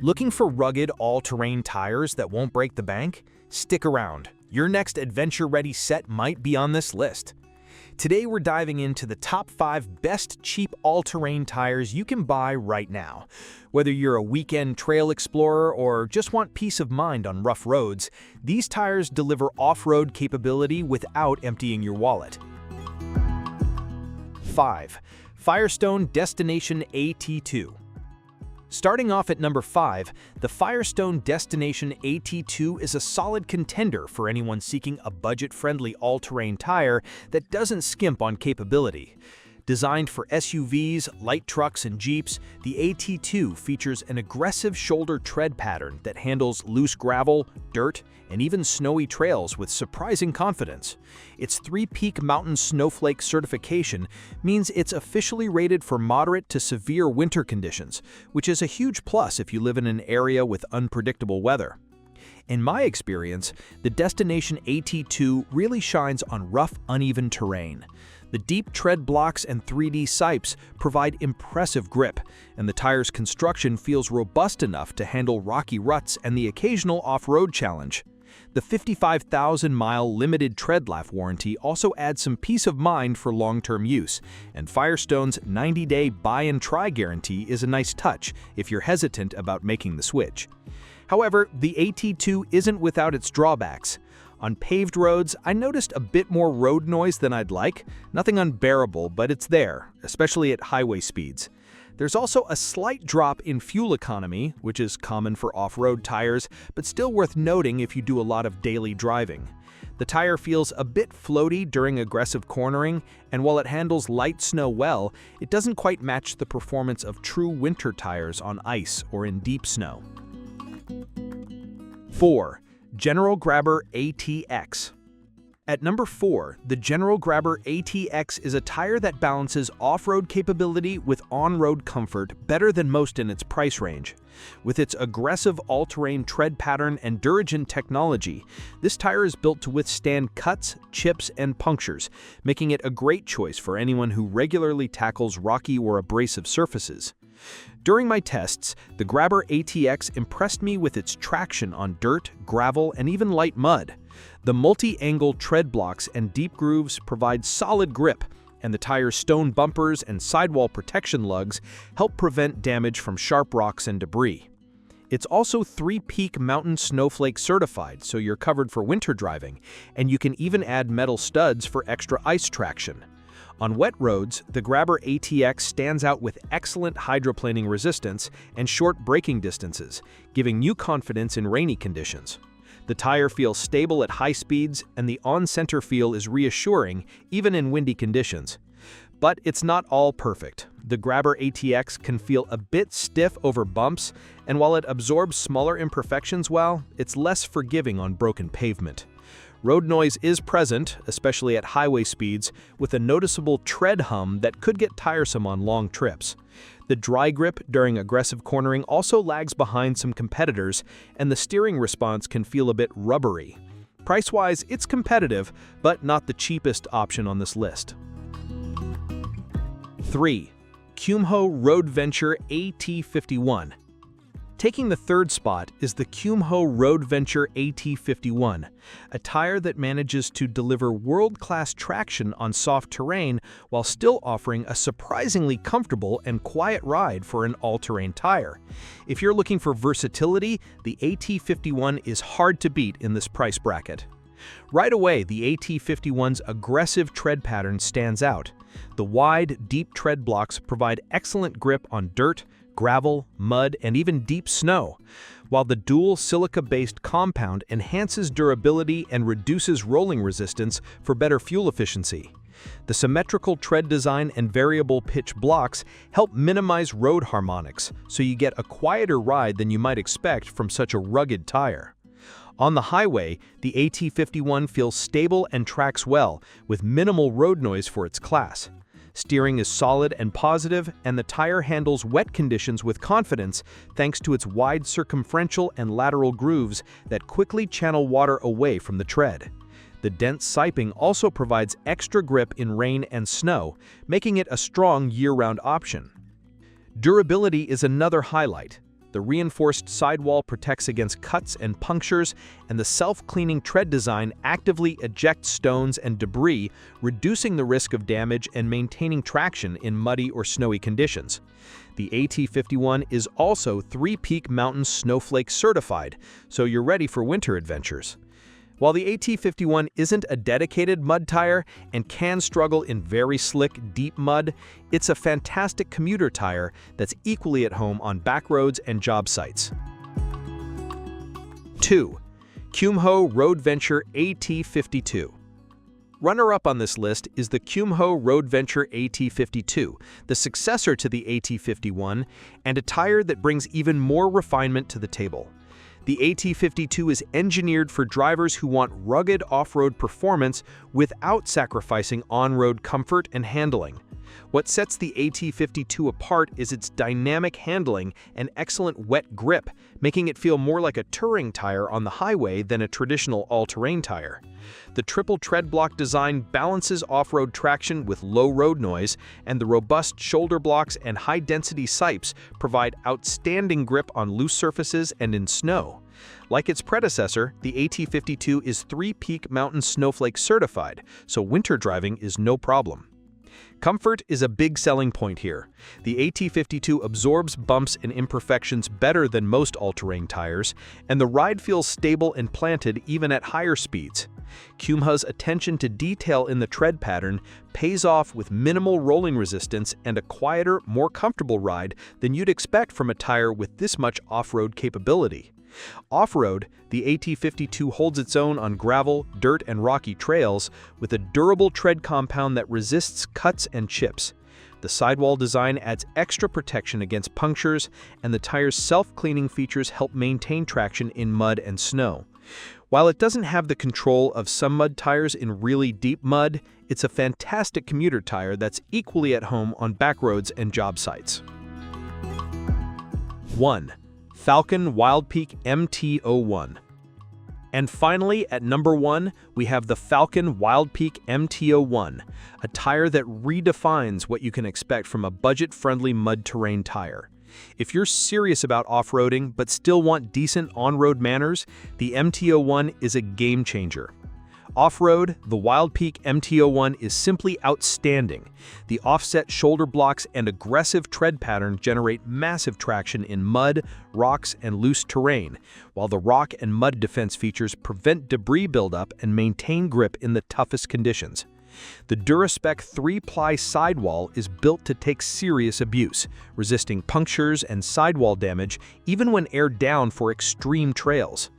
Looking for rugged, all-terrain tires that won't break the bank? Stick around. Your next adventure-ready set might be on this list. Today we're diving into the top 5 best cheap all-terrain tires you can buy right now. Whether you're a weekend trail explorer or just want peace of mind on rough roads, these tires deliver off-road capability without emptying your wallet. 5. Firestone Destination A T2. Starting off at number 5, the Firestone Destination A T2 is a solid contender for anyone seeking a budget-friendly all-terrain tire that doesn't skimp on capability. Designed for SUVs, light trucks, and Jeeps, the AT2 features an aggressive shoulder tread pattern that handles loose gravel, dirt, and even snowy trails with surprising confidence. Its 3-peak mountain snowflake certification means it's officially rated for moderate to severe winter conditions, which is a huge plus if you live in an area with unpredictable weather. In my experience, the Destination AT2 really shines on rough, uneven terrain. The deep tread blocks and 3D sipes provide impressive grip, and the tire's construction feels robust enough to handle rocky ruts and the occasional off-road challenge. The 55,000-mile limited tread life warranty also adds some peace of mind for long-term use, and Firestone's 90-day buy-and-try guarantee is a nice touch if you're hesitant about making the switch. However, the AT2 isn't without its drawbacks. On paved roads, I noticed a bit more road noise than I'd like. Nothing unbearable, but it's there, especially at highway speeds. There's also a slight drop in fuel economy, which is common for off-road tires, but still worth noting if you do a lot of daily driving. The tire feels a bit floaty during aggressive cornering, and while it handles light snow well, it doesn't quite match the performance of true winter tires on ice or in deep snow. 4. General Grabber ATX. At number 4, the General Grabber ATX is a tire that balances off-road capability with on-road comfort better than most in its price range. With its aggressive all-terrain tread pattern and Duragen technology, this tire is built to withstand cuts, chips, and punctures, making it a great choice for anyone who regularly tackles rocky or abrasive surfaces. During my tests, the Grabber ATX impressed me with its traction on dirt, gravel, and even light mud. The multi-angle tread blocks and deep grooves provide solid grip, and the tire's stone bumpers and sidewall protection lugs help prevent damage from sharp rocks and debris. It's also 3-peak mountain snowflake certified, so you're covered for winter driving, and you can even add metal studs for extra ice traction. On wet roads, the Grabber ATX stands out with excellent hydroplaning resistance and short braking distances, giving you confidence in rainy conditions. The tire feels stable at high speeds, and the on-center feel is reassuring even in windy conditions. But it's not all perfect. The Grabber ATX can feel a bit stiff over bumps, and while it absorbs smaller imperfections well, it's less forgiving on broken pavement. Road noise is present, especially at highway speeds, with a noticeable tread hum that could get tiresome on long trips. The dry grip during aggressive cornering also lags behind some competitors, and the steering response can feel a bit rubbery. Price-wise, it's competitive, but not the cheapest option on this list. 3. Kumho Road Venture AT51. Taking the third spot is the Kumho Road Venture AT51, a tire that manages to deliver world-class traction on soft terrain while still offering a surprisingly comfortable and quiet ride for an all-terrain tire. If you're looking for versatility, the AT51 is hard to beat in this price bracket. Right away, the AT51's aggressive tread pattern stands out. The wide, deep tread blocks provide excellent grip on dirt, gravel, mud, and even deep snow, while the dual silica-based compound enhances durability and reduces rolling resistance for better fuel efficiency. The symmetrical tread design and variable pitch blocks help minimize road harmonics, so you get a quieter ride than you might expect from such a rugged tire. On the highway, the AT51 feels stable and tracks well, with minimal road noise for its class. Steering is solid and positive, and the tire handles wet conditions with confidence thanks to its wide circumferential and lateral grooves that quickly channel water away from the tread. The dense siping also provides extra grip in rain and snow, making it a strong year-round option. Durability is another highlight. The reinforced sidewall protects against cuts and punctures, and the self-cleaning tread design actively ejects stones and debris, reducing the risk of damage and maintaining traction in muddy or snowy conditions. The AT51 is also 3-Peak Mountain Snowflake certified, so you're ready for winter adventures. While the AT51 isn't a dedicated mud tire and can struggle in very slick, deep mud, it's a fantastic commuter tire that's equally at home on back roads and job sites. 2. Kumho Road Venture AT52. Runner-up on this list is the Kumho Road Venture AT52, the successor to the AT51, and a tire that brings even more refinement to the table. The AT52 is engineered for drivers who want rugged off-road performance without sacrificing on-road comfort and handling. What sets the AT52 apart is its dynamic handling and excellent wet grip, making it feel more like a touring tire on the highway than a traditional all-terrain tire. The triple tread block design balances off-road traction with low road noise, and the robust shoulder blocks and high-density sipes provide outstanding grip on loose surfaces and in snow. Like its predecessor, the AT52 is 3-Peak Mountain Snowflake certified, so winter driving is no problem. Comfort is a big selling point here. The AT52 absorbs bumps and imperfections better than most all-terrain tires, and the ride feels stable and planted even at higher speeds. Kumho's attention to detail in the tread pattern pays off with minimal rolling resistance and a quieter, more comfortable ride than you'd expect from a tire with this much off-road capability. Off-road, the AT52 holds its own on gravel, dirt, and rocky trails with a durable tread compound that resists cuts and chips. The sidewall design adds extra protection against punctures, and the tire's self-cleaning features help maintain traction in mud and snow. While it doesn't have the control of some mud tires in really deep mud, it's a fantastic commuter tire that's equally at home on back roads and job sites. 1. Falken Wildpeak MT01. And finally, at number 1, we have the Falken Wildpeak MT01, a tire that redefines what you can expect from a budget-friendly mud terrain tire. If you're serious about off-roading but still want decent on-road manners, the MT01 is a game-changer. Off-road, the Wildpeak MT01 is simply outstanding. The offset shoulder blocks and aggressive tread pattern generate massive traction in mud, rocks, and loose terrain, while the rock and mud defense features prevent debris buildup and maintain grip in the toughest conditions. The Duraspec 3-ply sidewall is built to take serious abuse, resisting punctures and sidewall damage even when aired down for extreme trails.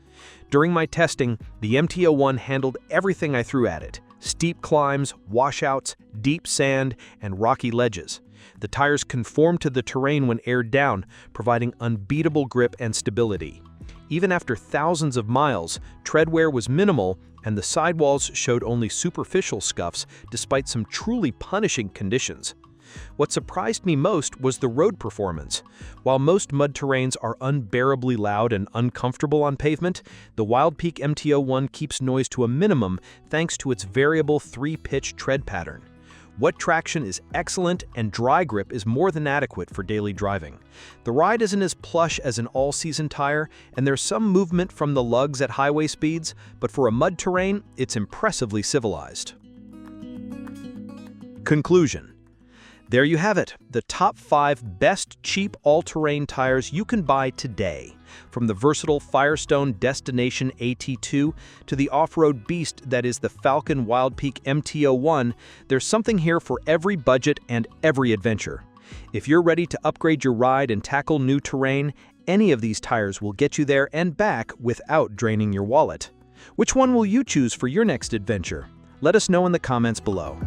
During my testing, the MT01 handled everything I threw at it: steep climbs, washouts, deep sand, and rocky ledges. The tires conformed to the terrain when aired down, providing unbeatable grip and stability. Even after thousands of miles, tread wear was minimal, and the sidewalls showed only superficial scuffs despite some truly punishing conditions. What surprised me most was the road performance. While most mud terrains are unbearably loud and uncomfortable on pavement, the Wildpeak MT01 keeps noise to a minimum thanks to its variable 3-pitch tread pattern. Wet traction is excellent, and dry grip is more than adequate for daily driving. The ride isn't as plush as an all-season tire, and there's some movement from the lugs at highway speeds, but for a mud terrain, it's impressively civilized. Conclusion. There you have it, the top 5 best cheap all-terrain tires you can buy today. From the versatile Firestone Destination A to the off-road beast that is the Falken Wildpeak MT01, there's something here for every budget and every adventure. If you're ready to upgrade your ride and tackle new terrain, any of these tires will get you there and back without draining your wallet. Which one will you choose for your next adventure? Let us know in the comments below.